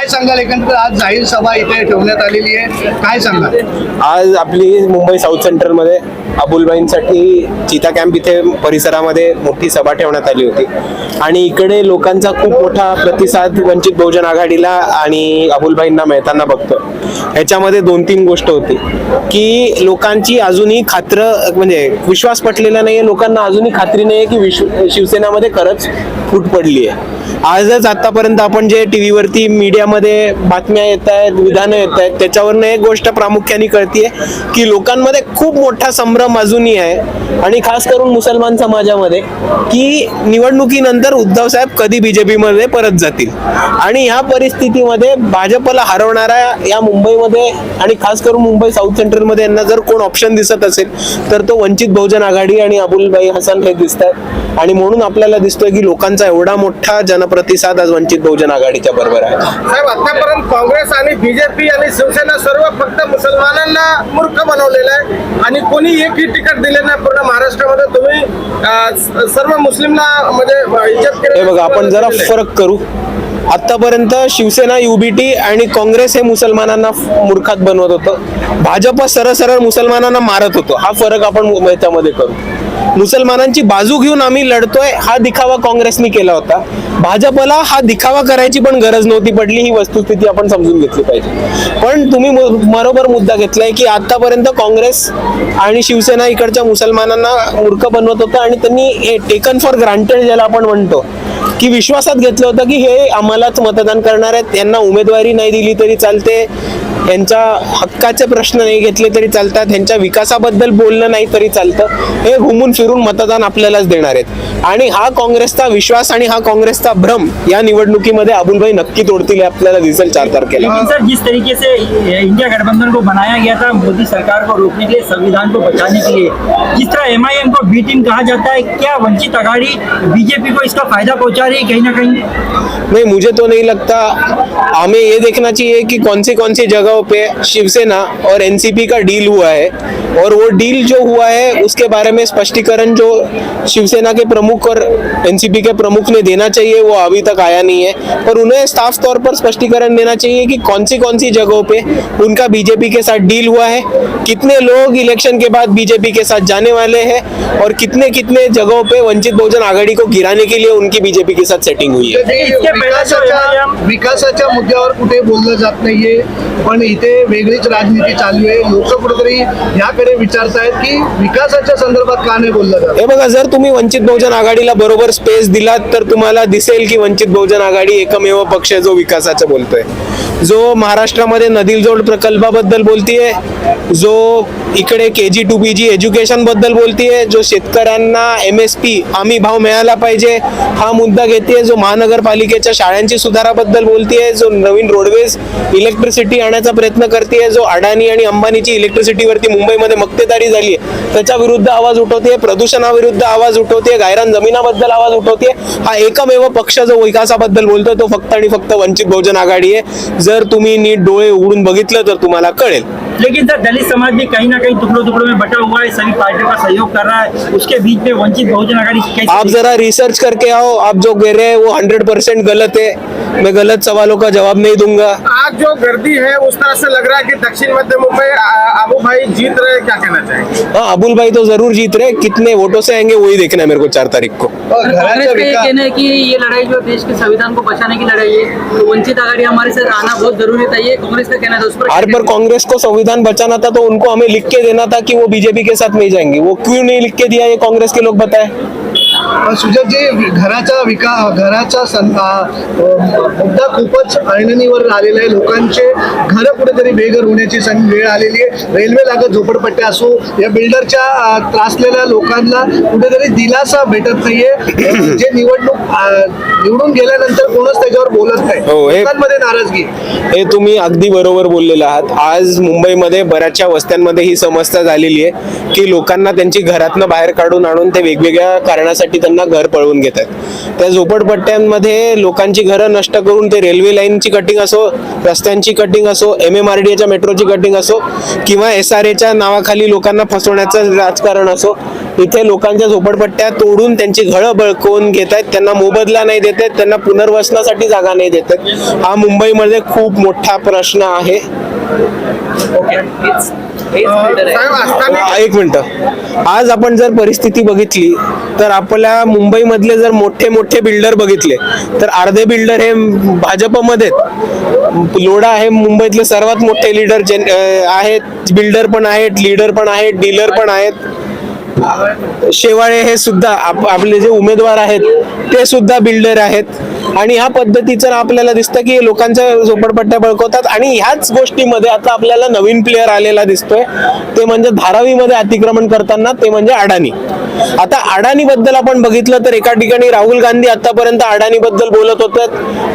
सांगाल एकंदरीत आज जाहीर सभा इथे ठेवण्यात आलेली आहे, काय सांगाल? आज आपली मुंबई साऊथ सेंटरमध्ये अबुलबाईंसाठी चीता कॅम्प इथे परिसरामध्ये मोठी सभा ठेवण्यात आली होती आणि इकडे लोकांचा खूप मोठा प्रतिसाद वंचित बहुजन आघाडीला आणि अबुलबाईंना मिळताना बघतो. ह्याच्यामध्ये 2-3 गोष्ट होती की लोकांची अजूनही म्हणजे विश्वास पटलेला नाहीये, लोकांना अजूनही खात्री नाहीये की शिवसेनेमध्ये खरंच फूट पडली आहे. आजच आतापर्यंत आपण जे टीव्हीवरती मीडियामध्ये बातम्या येत आहेत, विधानं येत आहेत, त्याच्यावरनं एक गोष्ट प्रामुख्याने कळतीये की लोकांमध्ये खूप मोठा संभ्रम अजूनही आहे आणि खास करून मुसलमान समाजामध्ये की निवडणुकीनंतर उद्धव साहेब कधी बीजेपी मध्ये परत जातील आणि ह्या परिस्थितीमध्ये भाजपला हरवणारा या मुंबईमध्ये आणि खास करून मुंबई साऊथ सेंट्रलमध्ये यांना जर कोण ऑप्शन दिसत असेल तर तो वंचित बहुजन आघाडी आणि अबुलबाई हसन हे दिसतात आणि म्हणून आपल्याला दिसतोय की लोकांचा एवढा मोठा जनप्रतिसाद आज वंचित बहुजन आघाडीच्या बरोबर आहे. साहेब, आतापर्यंत काँग्रेस आणि बीजेपी आणि शिवसेना सर्व फक्त मुसलमानांना मूर्ख बनवलेलं आहे आणि कोणी एकही तिकीट दिले नाही पूर्ण महाराष्ट्रामध्ये. तुम्ही सर्व मुस्लिमला म्हणजे इज्जत केली. हे बघा, आपण जरा फरक करू. आतापर्यंत शिवसेना, युबीटी आणि काँग्रेस हे मुसलमानांना मूर्खात बनवत होतं, भाजप सरळ मुसलमानांना मारत होतो. हा फरक आपण याच्यामध्ये करू. मुसलमानांची बाजू घेऊन आम्ही लढतोय हा दिखावा काँग्रेसने केला होता. भाजपला हा दिखावा करायची पण गरज नव्हती पडली, ही वस्तुस्थिती आपण समजून घेतली पाहिजे. पण तुम्ही बरोबर मुद्दा घेतलाय की आतापर्यंत काँग्रेस आणि शिवसेना इकडच्या मुसलमानांना मूर्ख बनवत होतं आणि त्यांनी हे टेकन फॉर ग्रांटेड ज्याला आपण म्हणतो की विश्वासात घेतलं होतं की हे आम्हालाच मतदान करणार आहेत, यांना उमेदवारी नाही दिली तरी चालते, यांच्या हक्काचे प्रश्न नाही घेतले तरी चालतात, यांच्या विकासाबद्दल बोलणं नाही तरी चालतं, हे घुमून फिरून मतदान आपल्यालाच देणार आहेत. आणि हा काँग्रेसचा विश्वास आणि हा काँग्रेसचा भ्रम या निवडणुकीमध्ये अबुलबाई नक्की तोडतील, आपल्याला दिसेल 4 तारखेला. सर, जिस तरीके से इंडिया गठबंधन को बनाया गया था मोदी सरकार को रोकने के लिए, संविधान को बचाने के लिए, जिस तरह MIM को बी टीम कहा जाता है, क्या वंचित आघाड़ी बीजेपी को इसका फायदा पहुंचा रही है कहीं ना कहीं? नहीं, मुझे तो नहीं लगता. हमें ये देखना चाहिए कि कौन सी जगहों पे शिवसेना और एनसीपी का डील हुआ है और वो डील जो हुआ है उसके बारे में स्पष्टीकरण जो शिवसेना के प्रमुख और एनसीपी के प्रमुख ने देना चाहिए वो अभी तक आया नहीं है. पर उन्हें साफ तौर पर स्पष्टीकरण देना चाहिए कि कौन सी जगहों पे उनका बीजेपी के साथ डील हुआ है, कितने लोग इलेक्शन के बाद बीजेपी के साथ जाने वाले हैं और कितने जगहों पे वंचित बहुजन आघाड़ी को गिराने के लिए उनकी बीजेपी के साथ सेटिंग हुई है. विकासाच्या मुद्द्यावर कुठे बोललं जात नाहीये, पण इथे वेगळीच राजनीती चालू आहे. लोक कुठेतरी याकडे विचारतायत की विकासाच्या संदर्भात का नाही बोललं जात. हे बघा, जर तुम्ही वंचित बहुजन आघाडीला बरोबर स्पेस दिलात तर तुम्हाला दिसेल की वंचित बहुजन आघाडी एकमेव पक्ष जो विकासाचं बोलतोय, जो महाराष्ट्रामध्ये नदीजोड प्रकल्पाबद्दल बोलतीये, जो इकडे KG to PG एज्युकेशन बद्दल बोलतीये, जो शेतकऱ्यांना MSP हमी भाव मिळाला पाहिजे हा मुद्दा घेते, जो महानगरपालिकेच्या शाळांची सुधाराबद्दल बोलतीये, जो नवीन रोडवेज इलेक्ट्रिसिटी आणण्याचा प्रयत्न करते, जो अडाणी आणि अंबानीची इलेक्ट्रिसिटीवरती मुंबईमध्ये मक्तेदारी झाली आहे त्याच्या विरुद्ध आवाज उठवते, प्रदूषणाविरुद्ध आवाज उठवते, गायरान जमिनाबद्दल आवाज उठवते, हा एकमेव पक्ष जो विकासाबद्दल बोलतोय तो फक्त आणि फक्त वंचित बहुजन आघाडी आहे. जर तुम्ही नीट डोळे उघडून बघितलं तर तुम्हाला कळेल. लेकिन सर, दलित समाज भी कहीं ना कहीं टुकड़ों में बटा हुआ है, सभी पार्टियों का सहयोग कर रहा है, उसके बीच में वंचित बहुजन आघाड़ी कैसे? आप जरा रिसर्च करके आओ, आप जो कह रहे हैं वो 100% गलत है. मैं गलत सवालों का जवाब नहीं दूंगा. आज जो गर्दी है उस तरह से लग रहा है कि दक्षिण मध्य मुंबई अबू भाई जीत रहे, क्या कहना चाहेंगे? हाँ, अबुल भाई तो जरूर जीत रहे, कितने वोटों से आएंगे वही देखना है मेरे को 4 तारीख को. कांग्रेस का ये कहना है कि ये लड़ाई जो देश के संविधान को बचाने की लड़ाई है, तो वंचित आघाड़ी हमारे साथ आना बहुत जरूरी था, ये कांग्रेस का कहना था. उस पर कांग्रेस को संविधान बचाना था तो उनको हमें लिख के देना था कि वो बीजेपी के साथ नहीं जाएंगे. वो क्यों नहीं लिख के दिया ये कांग्रेस के लोग बताएं. सुजयजी, घराचा मुद्दा खूपच ऐरणीवर आलेला आहे. लोकांचे घर कुठेतरी बेघर होण्याची वेळ आलेली आहे. रेल्वे लागत झोपडपट्ट्या असो, या बिल्डरच्या त्रासलेल्या लोकांना कुठेतरी दिलासा भेटत नाहीये. जे निवडून गेल्यानंतर कोणच त्याच्यावर बोलत नाही, लोकांमध्ये नाराजगी. हे तुम्ही अगदी बरोबर बोललेला आहात. आज मुंबईमध्ये बऱ्याचशा वस्त्यांमध्ये ही समस्या झालेली आहे की लोकांना त्यांची घरातनं बाहेर काढून आणून ते वेगवेगळ्या कारणासाठी त्यांना घर पळवून घेत आहेत. त्या झोपडपट्ट्यांमध्ये लोकांची घरं नष्ट करून ते रेल्वे लाईनची कटिंग असो, रस्त्यांची कटिंग असो, MMRDAच्या मेट्रोची कटिंग असो किंवा SRAच्या नावाखाली लोकांना फसवण्याचं राजकारण असो, इथे लोकांच्या झोपडपट्ट्या तोडून त्यांची घरं बळकवून घेत आहेत, त्यांना मोबदला नाही देत आहेत, त्यांना पुनर्वसनासाठी जागा नाही देत आहेत. हा मुंबईमध्ये खूप मोठा प्रश्न आहे. साहेब असताना एक मिनिट, आज आपण जर परिस्थिती बघितली तर आपल्या मुंबईमधले जर मोठे मोठे बिल्डर बघितले तर अर्धे बिल्डर हे भाजपमध्ये लोढा हे मुंबईतले सर्वात मोठे लीडर आहेत, बिल्डर पण आहेत, लीडर पण आहेत, डीलर पण आहेत. शेवाळे हे सुद्धा आपले जे उमेदवार आहेत ते सुद्धा बिल्डर आहेत. आणि ह्या पद्धतीचं आपल्याला दिसतं की लोकांच्या झोपडपट्ट्या बळकवतात. आणि ह्याच गोष्टीमध्ये आता आपल्याला नवीन प्लेअर आलेला दिसतोय, ते म्हणजे धारावीमध्ये अतिक्रमण करताना ते म्हणजे अडाणी. आता अडाणी बद्दल आपण बघितलं तर एका ठिकाणी राहुल गांधी आतापर्यंत अडाणी बद्दल बोलत होते,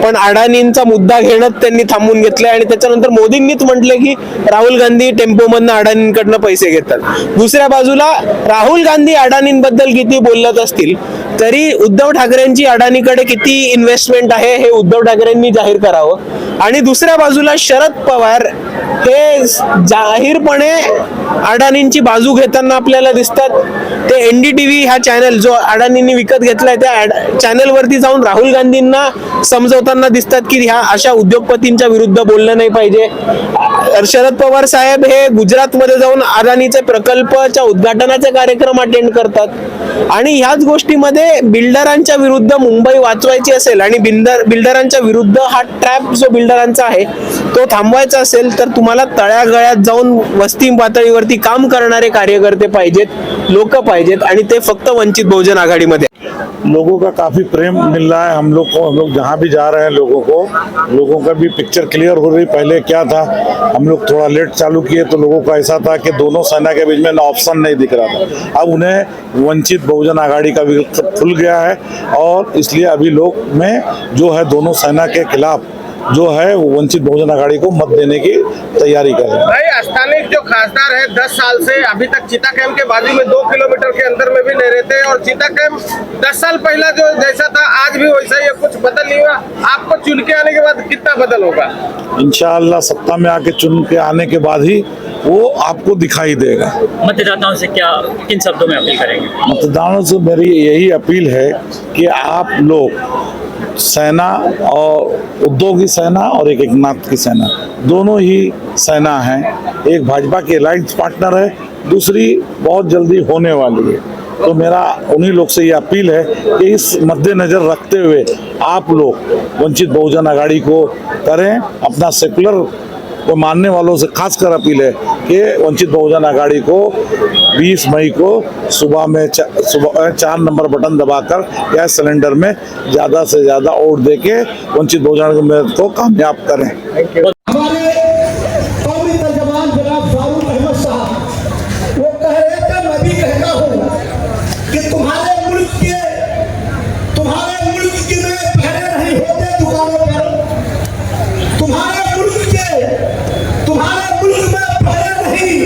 पण अडाणींचा मुद्दा घेणं त्यांनी थांबून घेतलंय. आणि त्याच्यानंतर मोदींनीच म्हटलं की राहुल गांधी टेम्पोमधनं अडाणींकडनं पैसे घेतात. दुसऱ्या बाजूला राहुल गांधी अडाणींबद्दल किती बोलत असतील तरी उद्धव ठाकरेंची अडाणीकडे किती इन्व्हेस्टमेंट आहे हे उद्धव ठाकरेंनी जाहीर करावं. आणि दुसऱ्या बाजूला शरद पवार हे जाहीरपणे अडाणींची बाजू घेताना आपल्याला दिसतात. ते NDTV हा चॅनल जो अडाणींनी विकत घेतलाय त्या चॅनलवरती जाऊन राहुल गांधींना समजवताना दिसतात की ह्या अशा उद्योगपतींच्या विरुद्ध बोललं नाही पाहिजे. शरद पवार साहेब हे गुजरातमध्ये जाऊन अडाणीचे प्रकल्पाच्या उद्घाटनाचे कार्यक्रम अटेंड करतात. आणि ह्याच गोष्टीमध्ये बिल्डरांच्या विरुद्ध मुंबई वाचवायची असेल आणि बिल्डरांच्या विरुद्ध हा ट्रॅप जो बिल्डरांचा आहे तो थांबवायचा असेल तर तुम्हाला तळागाळात जाऊन वस्ती पातळीवरती काम करणारे कार्यकर्ते पाहिजेत, लोक पाहिजेत. आणि ते फक्त वंचित बहुजन आघाडीमध्ये. लोगों का काफी प्रेम मिल रहा है हम लोग जहाँ भी जा रहे हैं लोगों का भी पिक्चर क्लियर हो रही. पहले क्या था, हम लोग थोड़ा लेट चालू किए तो लोगों का ऐसा था कि दोनों सेना के बीच में ऑप्शन नहीं दिख रहा था. अब उन्हें वंचित बहुजन आघाड़ी का भी खुल गया है और इसलिए अभी लोग में जो है दोनों सेना के खिलाफ जो है वो वंचित बहुजन आघाड़ी को मत देने की तैयारी कर रहे हैं. भाई स्थानिक जो खासदार है 10 साल से अभी तक चीता कैंप के बाजू में 2 किलोमीटर के अंदर में भी नहीं रहते और चीता कैंप 10 साल पहला जो जैसा था आज भी वैसा ही है, कुछ बदल नहीं हुआ. आपको चुन के आने के बाद कितना बदल होगा? इंशाअल्लाह सत्ता में आके चुन के आने के बाद ही वो आपको दिखाई देगा. मतदाताओं से क्या किन शब्दों में अपील करेंगे? मतदाताओं से मेरी यही अपील है कि आप लोग सेना और उद्धव की सेना और एक एकनाथ की सेना, दोनों ही सेना हैं. एक भाजपा की अलायंस पार्टनर है, दूसरी बहुत जल्दी होने वाली है. तो मेरा उन्हीं लोग से ये अपील है कि इस मद्देनजर रखते हुए आप लोग वंचित बहुजन आघाड़ी को करें. अपना सेकुलर को मानने वालों से खासकर अपील है कि वंचित बहुजन आघाड़ी को 20 मई को सुबह 4 नंबर बटन दबाकर गैस सिलेंडर में ज़्यादा से ज़्यादा वोट देके वंचित बहुजन आघाड़ी को कामयाब करें. हमारे कौमी तर्जमान जनाब फारूक अहमद साहब वो कह रहे थे, मैं भी कहता हूँ कि तुम्हारे मुल्क के में पहरे नहीं होते दुकानों पर, तुम्हारे मुल्क में पहरे नहीं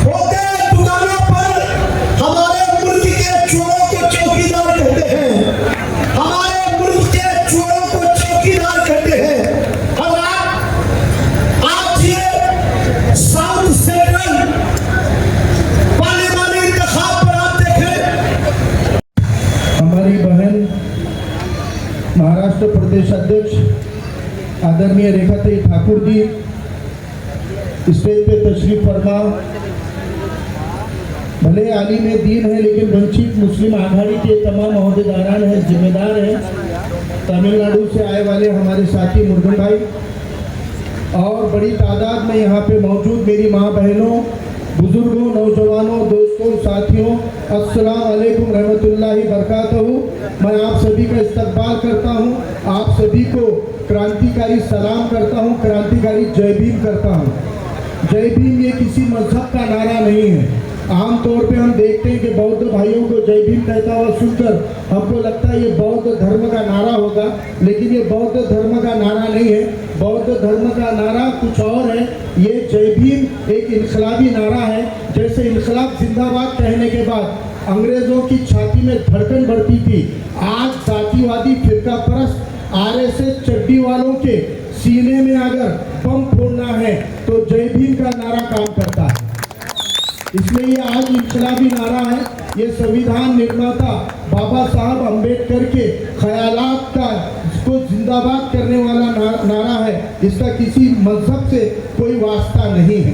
होते दुकानों पर. हमारे मुल्क के चोरों को चौकीदार कहते हैं, हमारे मुल्क के चोरों को चौकीदार कहते हैं. और आज ये साउथ सेंट्रल पार्लियामानी इंतखाब पर आप देखें, हमारी बहन महाराष्ट्र प्रदेश अध्यक्ष आदरणीय रेखाताई ठाकुर जी स्टेज पे तशरीफ फरमा. भले आलिम दीन है लेकिन वंचित मुस्लिम आघाड़ी के तमाम अहदेदारान हैं, जिम्मेदार हैं. तमिलनाडु से आए वाले हमारे साथी मुर्गन भाई और बड़ी तादाद में यहाँ पे मौजूद मेरी माँ बहनों, बुजुर्गों, नौजवानों, दोस्तों, साथियों, अस्सलाम वालेकुम रहमतुल्लाहि बरकातहू. मैं आप सभी का इस्तकबाल करता हूँ, आप सभी को क्रांतिकारी सलाम करता हूँ, क्रांतिकारी जय भीम करता हूँ. जय भीम ये किसी मजहब का नारा नहीं है. आमतौर पे हम देखते हैं कि बौद्ध भाइयों को जय भीम कहता हुआ सुनकर हमको लगता है ये बौद्ध धर्म का नारा होगा, लेकिन ये बौद्ध धर्म का नारा नहीं है. बौद्ध धर्म का नारा कुछ और है. ये जय भीम एक इनकलाबी नारा है. जैसे इनकलाब जिंदाबाद कहने के बाद अंग्रेजों की छाती में धड़कन बढ़ती थी, आज जातिवादी फिरका परस्त आरएसएस चड्डी वालों के सीने में अगर बम फोड़ना है तो जय भीम का नारा काम करता है। इसलिए ये आज इनकलाबी नारा है, ये संविधान निर्माता बाबा साहब अम्बेडकर के ख्यालात का को जिंदाबाद करने वाला नारा है। इसका किसी मजहब से कोई वास्ता नहीं है।